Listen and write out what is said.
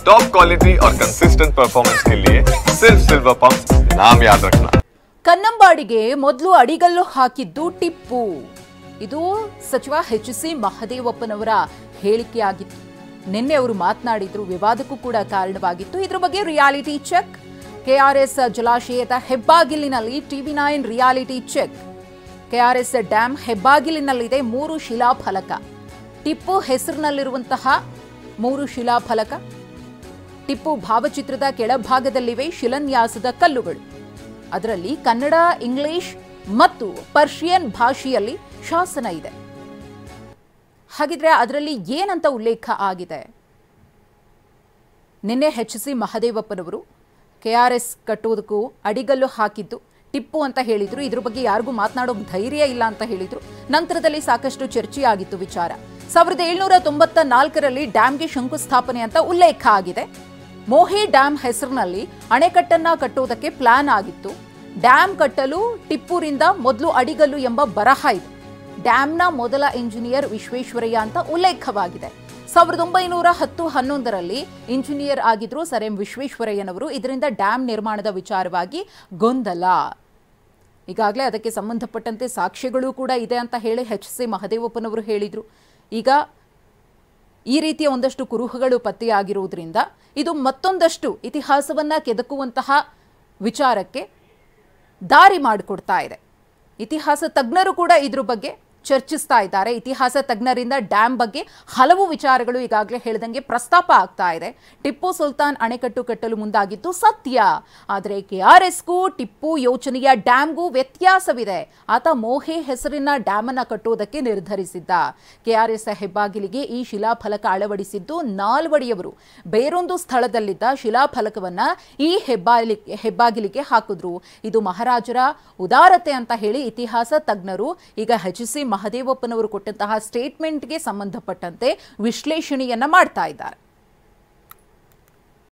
Top quality और consistent performance के लिए सिर्फ सिल्वर पंप नाम याद रखना। ಕನ್ನಂಬಾಡಿಗೆ ಮೊದಲು ಅಡಿಗಲ್ಲು ಹಾಕಿದ್ದು ಟಿಪ್ಪು. ಇದು ಸಚಿವ ಎಚ್.ಸಿ. ಮಹದೇವಪ್ಪನವರ ಹೇಳಿಕೆಯಾಗಿತ್ತು. ನಿನ್ನೆ ಅವರು ಮಾತನಾಡಿದ್ರು, ವಿವಾದಕ್ಕೂ ಕೂಡ ಕಾರಣವಾಗಿತ್ತು. ಇದ್ರ ಬಗ್ಗೆ ರಿಯಾಲಿಟಿ ಚೆಕ್. ಕೆಆರ್ಎಸ್ ಜಲಾಶಯದ ಹೆಬ್ಬಾಗಿಲಿನಲ್ಲಿ TV nine reality check. KRS dam ಹೆಬ್ಬಾಗಿಲಿನಲ್ಲಿದೆ 3 ಶಿಲಾಫಲಕ. ಟಿಪ್ಪು ಹೆಸರಿನಲ್ಲಿರುವಂತಹ 3 ಶಿಲಾಫಲಕ. ಟಿಪ್ಪು ಭಾವಚಿತ್ರದ ಕೆಳಭಾಗದಲ್ಲಿವೆ ಶಿಲಾನ್ಯಾಸದ ಕಲ್ಲುಗಳು. ಅದರಲ್ಲಿ ಕನ್ನಡ, ಇಂಗ್ಲಿಷ್ ಮತ್ತು ಪರ್ಷಿಯನ್ ಭಾಷೆಯಲ್ಲಿ ಶಾಸನ ಇದೆ. ಹಾಗಿದ್ರೆ ಅದರಲ್ಲಿ ಏನಂತ ಉಲ್ಲೇಖ ಆಗಿದೆ? ನಿನ್ನೆ ಎಚ್.ಸಿ. ಮಹದೇವಪ್ಪನವರು ಕೆಆರ್ಎಸ್ ಕಟ್ಟೋದಕ್ಕೂ ಅಡಿಗಲ್ಲು ಹಾಕಿದ್ದು ಟಿಪ್ಪು ಅಂತ ಹೇಳಿದ್ರು. ಇದ್ರ ಬಗ್ಗೆ ಯಾರಿಗೂ ಮಾತನಾಡೋಕೆ ಧೈರ್ಯ ಇಲ್ಲ ಅಂತ ಹೇಳಿದ್ರು. ನಂತರದಲ್ಲಿ ಸಾಕಷ್ಟು ಚರ್ಚೆಯಾಗಿತ್ತು ವಿಚಾರ. 1794ರಲ್ಲಿ ಡ್ಯಾಂಗೆ ಶಂಕುಸ್ಥಾಪನೆ ಅಂತ ಉಲ್ಲೇಖ ಆಗಿದೆ. ಮೋಹಿ ಡ್ಯಾಂ ಹೆಸರಿನಲ್ಲಿ ಅಣೆಕಟ್ಟನ್ನ ಕಟ್ಟುವುದಕ್ಕೆ ಪ್ಲಾನ್ ಆಗಿತ್ತು. ಡ್ಯಾಂ ಕಟ್ಟಲು ಟಿಪ್ಪುರಿಂದ ಮೊದಲು ಅಡಿಗಲ್ಲು ಎಂಬ ಬರಹ ಇದೆ. ಡ್ಯಾಂನ ಮೊದಲ ಇಂಜಿನಿಯರ್ ವಿಶ್ವೇಶ್ವರಯ್ಯ ಅಂತ ಉಲ್ಲೇಖವಾಗಿದೆ. 1910-11ರಲ್ಲಿ ಇಂಜಿನಿಯರ್ ಆಗಿದ್ರು ಸರ್ ಎಂ ವಿಶ್ವೇಶ್ವರಯ್ಯನವರು. ಇದರಿಂದ ಡ್ಯಾಂ ನಿರ್ಮಾಣದ ವಿಚಾರವಾಗಿ ಗೊಂದಲ. ಈಗಾಗಲೇ ಅದಕ್ಕೆ ಸಂಬಂಧಪಟ್ಟಂತೆ ಸಾಕ್ಷ್ಯಗಳು ಕೂಡ ಇದೆ ಅಂತ ಹೇಳಿ ಎಚ್.ಸಿ. ಮಹದೇವಪ್ಪನವರು ಹೇಳಿದ್ರು. ಈಗ ಈ ರೀತಿಯ ಒಂದಷ್ಟು ಕುರುಹುಗಳು ಪತ್ತೆಯಾಗಿರುವುದರಿಂದ ಇದು ಮತ್ತೊಂದಷ್ಟು ಇತಿಹಾಸವನ್ನ ಕೆದಕುವಂತಹ ವಿಚಾರಕ್ಕೆ ದಾರಿ ಮಾಡಿಕೊಡ್ತಾ ಇದೆ. ಇತಿಹಾಸ ತಜ್ಞರು ಕೂಡ ಇದ್ರ ಬಗ್ಗೆ ಚರ್ಚಿಸ್ತಾ ಇದ್ದಾರೆ. ಇತಿಹಾಸ ತಜ್ಞರಿಂದ ಡ್ಯಾಂ ಬಗ್ಗೆ ಹಲವು ವಿಚಾರಗಳು ಈಗಾಗಲೇ ಹೇಳಿದಂಗೆ ಪ್ರಸ್ತಾಪ ಆಗ್ತಾ ಇದೆ. ಟಿಪ್ಪು ಸುಲ್ತಾನ್ ಅಣೆಕಟ್ಟು ಕಟ್ಟಲು ಮುಂದಾಗಿದ್ದು ಸತ್ಯ. ಆದರೆ ಕೆಆರ್ಎಸ್ಗೂ ಟಿಪ್ಪು ಯೋಚನೆಯ ಡ್ಯಾಂಗೂ ವ್ಯತ್ಯಾಸವಿದೆ. ಆತ ಮೋಹೆ ಹೆಸರಿನ ಡ್ಯಾಮ್ ಅನ್ನ ಕಟ್ಟುವುದಕ್ಕೆ ನಿರ್ಧರಿಸಿದ್ದ. ಕೆಆರ್ಎಸ್ ಹೆಬ್ಬಾಗಿಲಿಗೆ ಈ ಶಿಲಾಫಲಕ ಅಳವಡಿಸಿದ್ದು ನಾಲ್ವಡಿಯವರು. ಬೇರೊಂದು ಸ್ಥಳದಲ್ಲಿದ್ದ ಶಿಲಾಫಲಕವನ್ನ ಈ ಹೆಬ್ಬಾಗಿಲಿಗೆ ಹಾಕಿದ್ರು. ಇದು ಮಹಾರಾಜರ ಉದಾರತೆ ಅಂತ ಹೇಳಿ ಇತಿಹಾಸ ತಜ್ಞರು ಈಗ ಎಚ್.ಸಿ. ಮಹದೇವಪ್ಪನವರು ಕೊಟ್ಟಂತಹ ಸ್ಟೇಟ್ಮೆಂಟ್ಗೆ ಸಂಬಂಧಪಟ್ಟಂತೆ ವಿಶ್ಲೇಷಣೆಯನ್ನ ಮಾಡ್ತಾ ಇದ್ದಾರೆ.